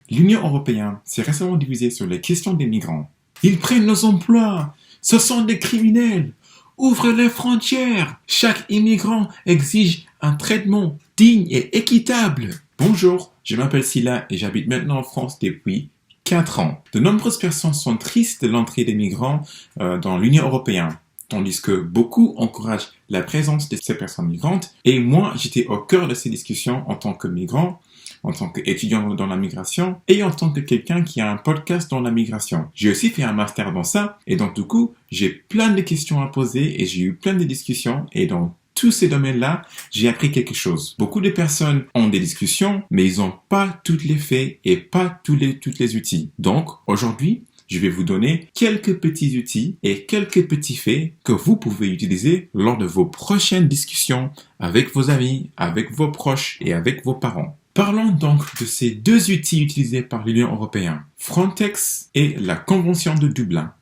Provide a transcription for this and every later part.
L'Union européenne s'est récemment divisée sur les questions des migrants. Ils prennent nos emplois. Ce sont des criminels. Ouvrez les frontières. Chaque immigrant exige un traitement digne et équitable. Bonjour, je m'appelle Silla et j'habite maintenant en France depuis 4 ans. De nombreuses personnes sont tristes de l'entrée des migrants dans l'Union européenne, tandis que beaucoup encouragent la présence de ces personnes migrantes. Et moi, j'étais au cœur de ces discussions en tant que migrant, en tant qu'étudiant dans la migration et en tant que quelqu'un qui a un podcast dans la migration. J'ai aussi fait un master dans ça et donc du coup, j'ai plein de questions à poser et j'ai eu plein de discussions et dans tous ces domaines-là, j'ai appris quelque chose. Beaucoup de personnes ont des discussions, mais ils n'ont pas tous les faits et pas tous les outils. Donc, aujourd'hui, je vais vous donner quelques petits outils et quelques petits faits que vous pouvez utiliser lors de vos prochaines discussions avec vos amis, avec vos proches et avec vos parents. Parlons donc de ces deux outils utilisés par l'Union européenne, Frontex et la Convention de Dublin.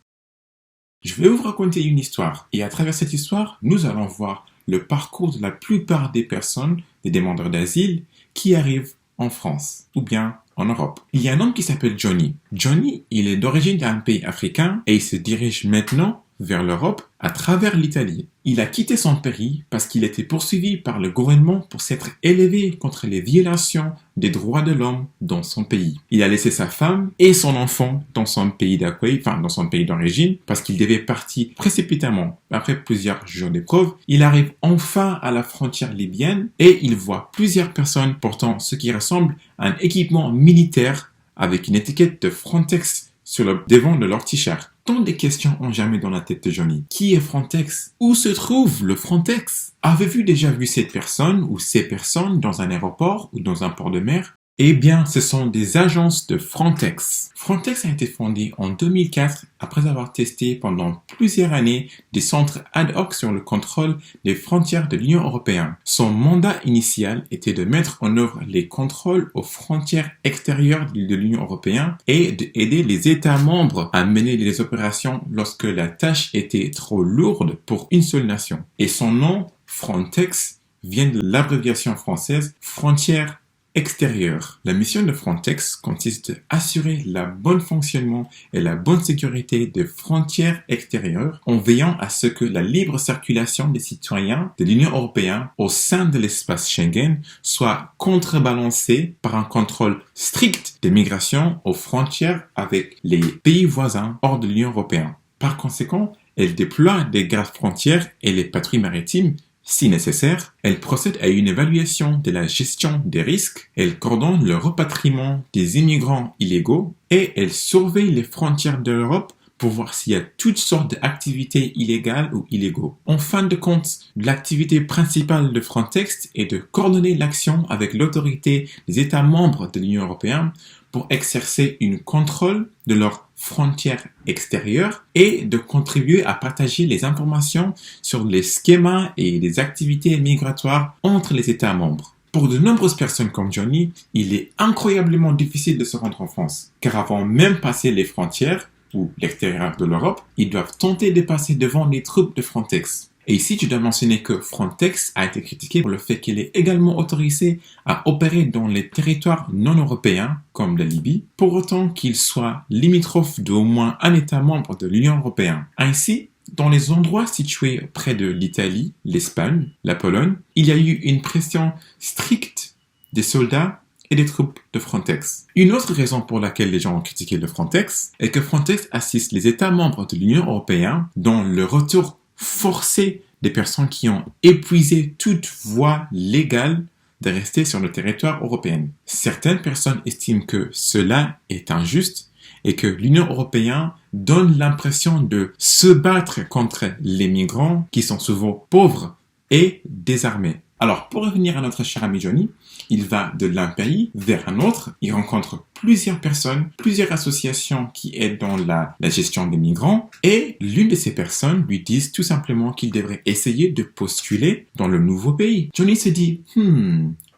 Je vais vous raconter une histoire et à travers cette histoire, nous allons voir le parcours de la plupart des personnes, des demandeurs d'asile, qui arrivent en France ou bien en Europe. Il y a un homme qui s'appelle Johnny. Johnny, il est d'origine d'un pays africain et il se dirige maintenant vers l'Europe à travers l'Italie. Il a quitté son pays parce qu'il était poursuivi par le gouvernement pour s'être élevé contre les violations des droits de l'homme dans son pays. Il a laissé sa femme et son enfant dans son pays d'accueil, dans son pays d'origine, parce qu'il devait partir précipitamment. Après plusieurs jours d'épreuve, il arrive enfin à la frontière libyenne et il voit plusieurs personnes portant ce qui ressemble à un équipement militaire avec une étiquette de Frontex sur le devant de leur t-shirt. Tant de questions ont jamais dans la tête de Johnny. Qui est Frontex? Où se trouve le Frontex? Avez-vous déjà vu cette personne ou ces personnes dans un aéroport ou dans un port de mer? Eh bien, ce sont des agences de Frontex. Frontex a été fondée en 2004 après avoir testé pendant plusieurs années des centres ad hoc sur le contrôle des frontières de l'Union européenne. Son mandat initial était de mettre en œuvre les contrôles aux frontières extérieures de l'Union européenne et d'aider les États membres à mener les opérations lorsque la tâche était trop lourde pour une seule nation. Et son nom, Frontex, vient de l'abréviation française Frontières extérieure. La mission de Frontex consiste d'assurer le bon fonctionnement et la bonne sécurité des frontières extérieures en veillant à ce que la libre circulation des citoyens de l'Union européenne au sein de l'espace Schengen soit contrebalancée par un contrôle strict des migrations aux frontières avec les pays voisins hors de l'Union européenne. Par conséquent, elle déploie des gardes-frontières et les patrouilles maritimes. Si nécessaire, elle procède à une évaluation de la gestion des risques, elle coordonne le repatriement des immigrants illégaux et elle surveille les frontières de l'Europe pour voir s'il y a toutes sortes d'activités illégales ou illégaux. En fin de compte, l'activité principale de Frontex est de coordonner l'action avec l'autorité des États membres de l'Union européenne pour exercer une contrôle de leurs frontières extérieures et de contribuer à partager les informations sur les schémas et les activités migratoires entre les États membres. Pour de nombreuses personnes comme Johnny, il est incroyablement difficile de se rendre en France, car avant même passer les frontières, ou l'extérieur de l'Europe, ils doivent tenter de passer devant les troupes de Frontex. Et ici, je dois mentionner que Frontex a été critiqué pour le fait qu'elle est également autorisée à opérer dans les territoires non européens, comme la Libye, pour autant qu'ils soient limitrophes d'au moins un État membre de l'Union européenne. Ainsi, dans les endroits situés près de l'Italie, l'Espagne, la Pologne, il y a eu une pression stricte des soldats et des troupes de Frontex. Une autre raison pour laquelle les gens ont critiqué le Frontex est que Frontex assiste les États membres de l'Union européenne dans le retour forcé des personnes qui ont épuisé toute voie légale de rester sur le territoire européen. Certaines personnes estiment que cela est injuste et que l'Union européenne donne l'impression de se battre contre les migrants qui sont souvent pauvres et désarmés. Alors, pour revenir à notre cher ami Johnny, il va de l'un pays vers un autre, il rencontre plusieurs personnes, plusieurs associations qui aident dans la gestion des migrants, et l'une de ces personnes lui dit tout simplement qu'il devrait essayer de postuler dans le nouveau pays. Johnny se dit,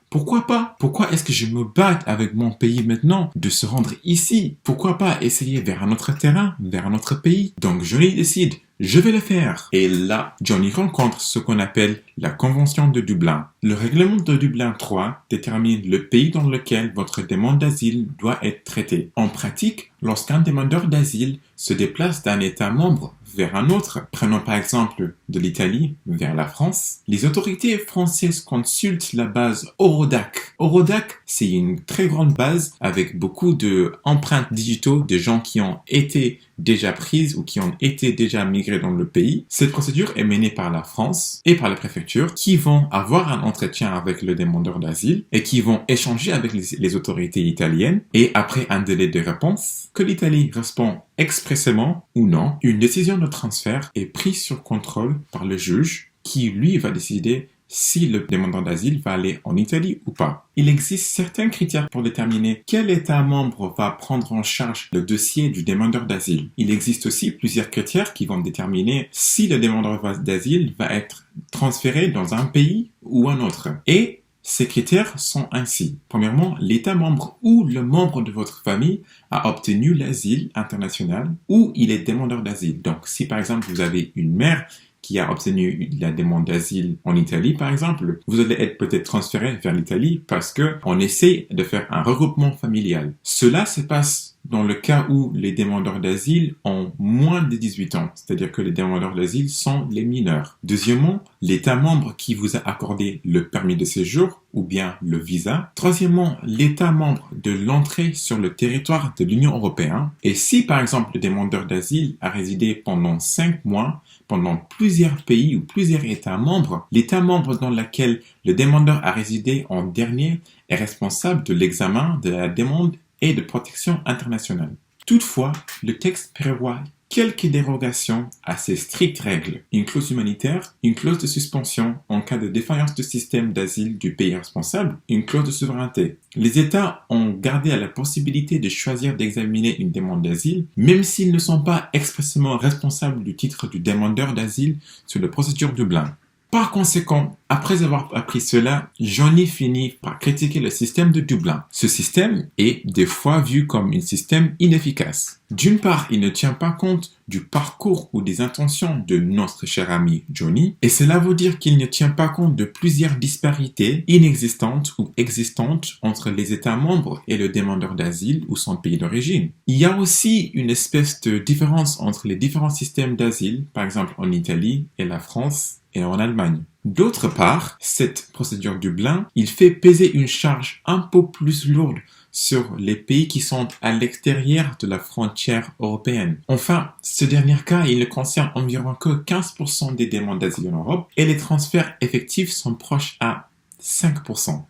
pourquoi pas? Pourquoi est-ce que je me batte avec mon pays maintenant de se rendre ici? Pourquoi pas essayer vers un autre terrain, vers un autre pays? Donc Johnny décide Je vais le faire. Et là, Johnny rencontre ce qu'on appelle la Convention de Dublin. Le règlement de Dublin 3 détermine le pays dans lequel votre demande d'asile doit être traitée. En pratique, lorsqu'un demandeur d'asile se déplace d'un État membre vers un autre, prenons par exemple de l'Italie vers la France, les autorités françaises consultent la base Eurodac. Eurodac, c'est une très grande base avec beaucoup d'empreintes digitaux de gens qui ont été déjà prises ou qui ont été déjà migrés dans le pays. Cette procédure est menée par la France et par la préfecture qui vont avoir un entretien avec le demandeur d'asile et qui vont échanger avec les autorités italiennes et après un délai de réponse, que l'Italie répond expressément ou non, une décision de transfert est prise sur contrôle par le juge qui, lui, va décider si le demandeur d'asile va aller en Italie ou pas. Il existe certains critères pour déterminer quel État membre va prendre en charge le dossier du demandeur d'asile. Il existe aussi plusieurs critères qui vont déterminer si le demandeur d'asile va être transféré dans un pays ou un autre. Et ces critères sont ainsi. Premièrement, l'État membre ou le membre de votre famille a obtenu l'asile international ou il est demandeur d'asile. Donc, si par exemple vous avez une mère qui a obtenu la demande d'asile en Italie, par exemple, vous allez être peut-être transféré vers l'Italie parce qu'on essaie de faire un regroupement familial. Cela se passe dans le cas où les demandeurs d'asile ont moins de 18 ans, c'est-à-dire que les demandeurs d'asile sont les mineurs. Deuxièmement, l'État membre qui vous a accordé le permis de séjour ou bien le visa. Troisièmement, l'État membre de l'entrée sur le territoire de l'Union européenne. Et si, par exemple, le demandeur d'asile a résidé pendant 5 mois, pendant plusieurs pays ou plusieurs États membres, l'État membre dans lequel le demandeur a résidé en dernier est responsable de l'examen de la demande et de protection internationale. Toutefois, le texte prévoit quelques dérogations à ces strictes règles. Une clause humanitaire, une clause de suspension en cas de défaillance du système d'asile du pays responsable, une clause de souveraineté. Les États ont gardé la possibilité de choisir d'examiner une demande d'asile, même s'ils ne sont pas expressément responsables du titre du demandeur d'asile sur la procédure Dublin. Par conséquent, après avoir appris cela, Johnny finit par critiquer le système de Dublin. Ce système est des fois vu comme un système inefficace. D'une part, il ne tient pas compte du parcours ou des intentions de notre cher ami Johnny, et cela veut dire qu'il ne tient pas compte de plusieurs disparités inexistantes ou existantes entre les États membres et le demandeur d'asile ou son pays d'origine. Il y a aussi une espèce de différence entre les différents systèmes d'asile, par exemple en Italie et la France et en Allemagne. D'autre part, cette procédure Dublin, il fait peser une charge un peu plus lourde sur les pays qui sont à l'extérieur de la frontière européenne. Enfin, ce dernier cas, il ne concerne environ que 15% des demandes d'asile en Europe et les transferts effectifs sont proches à 5%.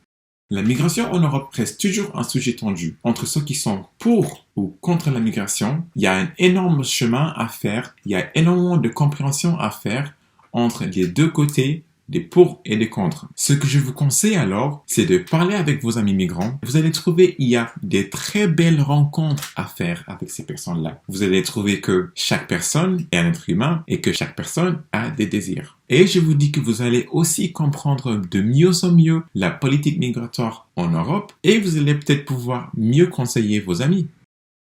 La migration en Europe reste toujours un sujet tendu. Entre ceux qui sont pour ou contre la migration, il y a un énorme chemin à faire, il y a énormément de compréhension à faire entre les deux côtés, des pour et des contre. Ce que je vous conseille alors, c'est de parler avec vos amis migrants. Vous allez trouver il y a des très belles rencontres à faire avec ces personnes-là. Vous allez trouver que chaque personne est un être humain et que chaque personne a des désirs. Et je vous dis que vous allez aussi comprendre de mieux en mieux la politique migratoire en Europe et vous allez peut-être pouvoir mieux conseiller vos amis.